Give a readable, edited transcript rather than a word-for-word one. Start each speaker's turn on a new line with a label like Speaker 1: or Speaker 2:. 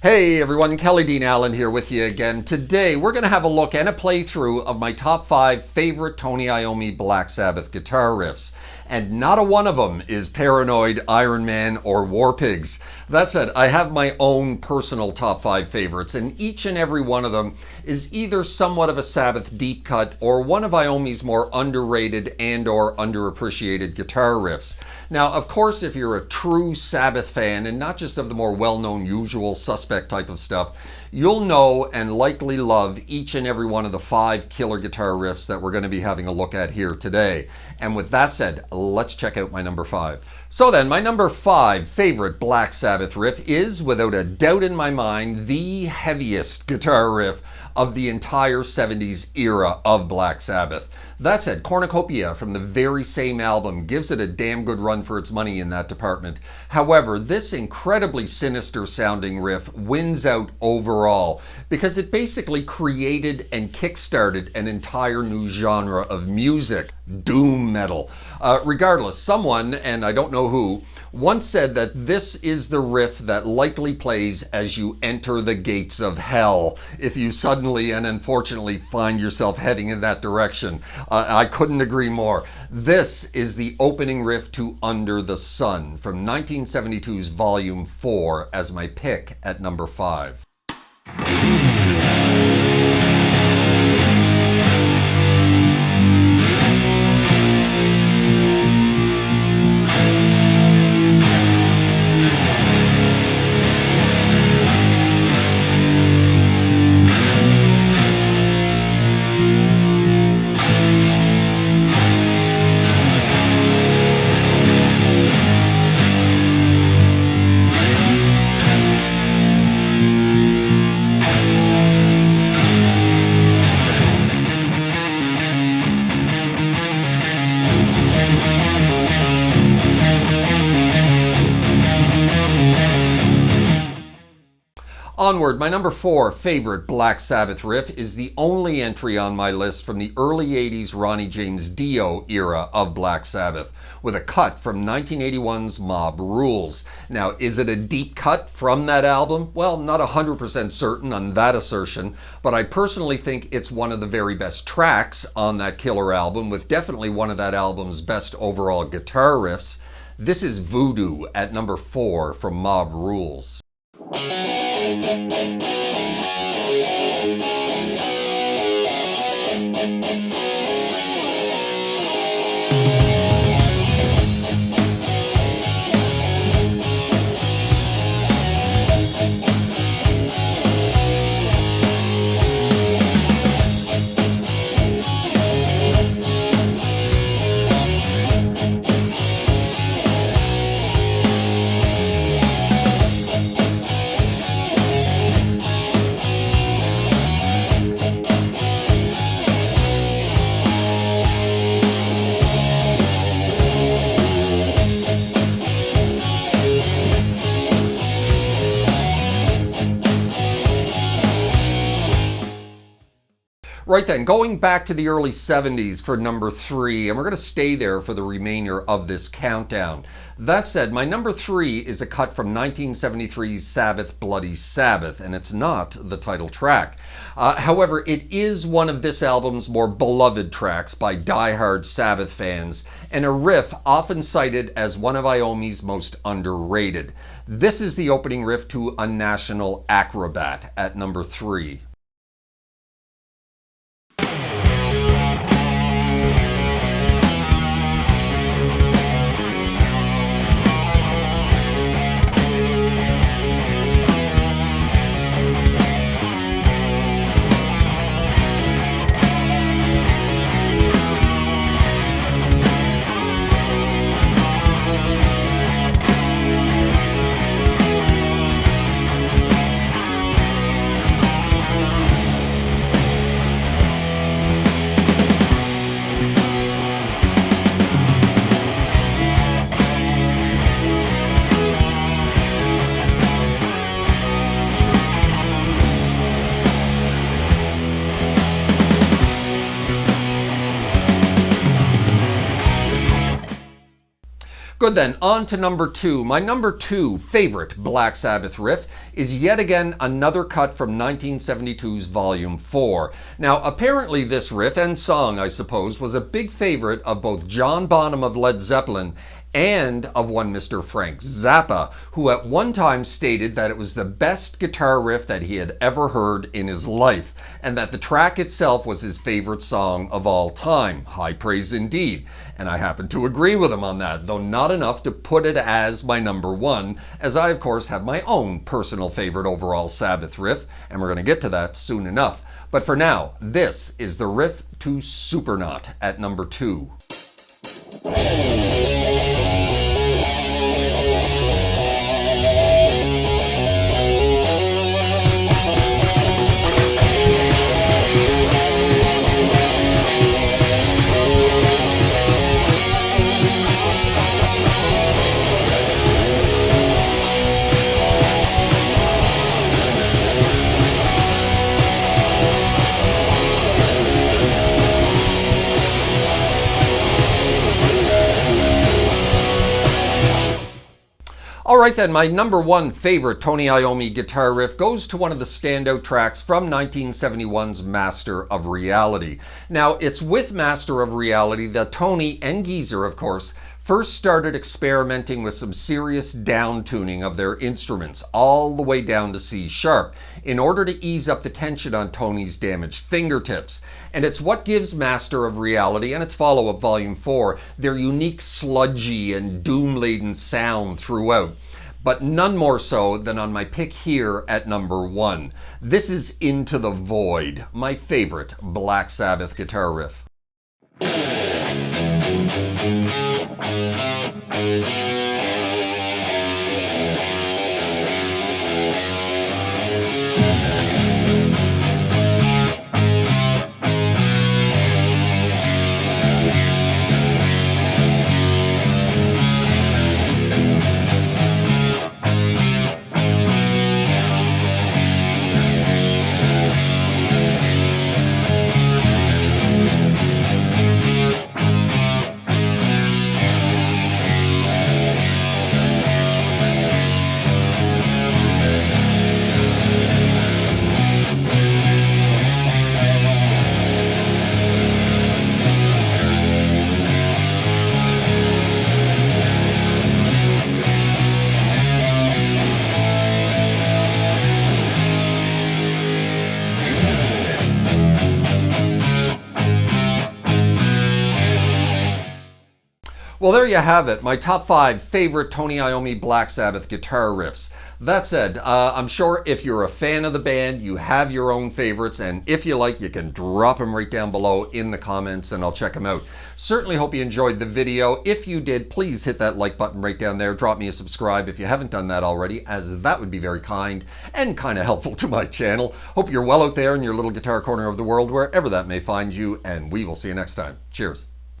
Speaker 1: Hey everyone, Kelly Dean Allen here with you again. Today we're going to have a look and a playthrough of my top 5 favorite Tony Iommi Black Sabbath guitar riffs. And not a one of them is Paranoid, Iron Man, or War Pigs. That said, I have my own personal top 5 favorites, and each and every one of them is either somewhat of a Sabbath deep cut or one of Iommi's more underrated and or underappreciated guitar riffs. Now, of course, if you're a true Sabbath fan, and not just of the more well-known usual suspect type of stuff, you'll know and likely love each and every one of the 5 killer guitar riffs that we're going to be having a look at here today. And with that said, let's check out my number 5. So then, my number 5 favorite Black Sabbath riff is, without a doubt in my mind, the heaviest guitar riff of the entire 70s era of Black Sabbath. That said, Cornucopia from the very same album gives it a damn good run for its money in that department. However, this incredibly sinister sounding riff wins out overall because it basically created and kickstarted an entire new genre of music, doom metal. Regardless, someone, and I don't know who, once said that this is the riff that likely plays as you enter the gates of hell if you suddenly and unfortunately find yourself heading in that direction. I couldn't agree more. This is the opening riff to Under the Sun from 1972's Volume 4 as my pick at number 5. Onward, my number 4 favorite Black Sabbath riff is the only entry on my list from the early 80s Ronnie James Dio era of Black Sabbath, with a cut from 1981's Mob Rules. Now, is it a deep cut from that album? Well, not 100% certain on that assertion, but I personally think it's one of the very best tracks on that killer album, with definitely one of that album's best overall guitar riffs. This is Voodoo at number 4 from Mob Rules. Right then, going back to the early 70s for number 3, and we're going to stay there for the remainder of this countdown. That said, my number 3 is a cut from 1973's Sabbath Bloody Sabbath, and it's not the title track. However, it is one of this album's more beloved tracks by die-hard Sabbath fans, and a riff often cited as one of Iommi's most underrated. This is the opening riff to A National Acrobat at number 3. Good then, on to number 2. My number 2 favorite Black Sabbath riff is yet again another cut from 1972's Volume 4. Now, apparently this riff and song, I suppose, was a big favorite of both John Bonham of Led Zeppelin and of one Mr. Frank Zappa, who at one time stated that it was the best guitar riff that he had ever heard in his life, and that the track itself was his favorite song of all time. High praise indeed. And I happen to agree with him on that, though not enough to put it as my number 1, as I of course have my own personal favorite overall Sabbath riff, and we're going to get to that soon enough. But for now, this is the riff to Supernaut at number 2. Alright then, my number 1 favorite Tony Iommi guitar riff goes to one of the standout tracks from 1971's Master of Reality. Now, it's with Master of Reality that Tony and Geezer, of course, first started experimenting with some serious down-tuning of their instruments, all the way down to C sharp, in order to ease up the tension on Tony's damaged fingertips. And it's what gives Master of Reality and its follow-up Volume 4 their unique sludgy and doom-laden sound throughout, but none more so than on my pick here at number 1. This is Into the Void, my favorite Black Sabbath guitar riff. Well, there you have it, my top 5 favorite Tony Iommi Black Sabbath guitar riffs. That said, I'm sure if you're a fan of the band, you have your own favorites, and if you like, you can drop them right down below in the comments and I'll check them out. Certainly hope you enjoyed the video. If you did, please hit that like button right down there. Drop me a subscribe if you haven't done that already, as that would be very kind and kind of helpful to my channel. Hope you're well out there in your little guitar corner of the world, wherever that may find you, and we will see you next time. Cheers.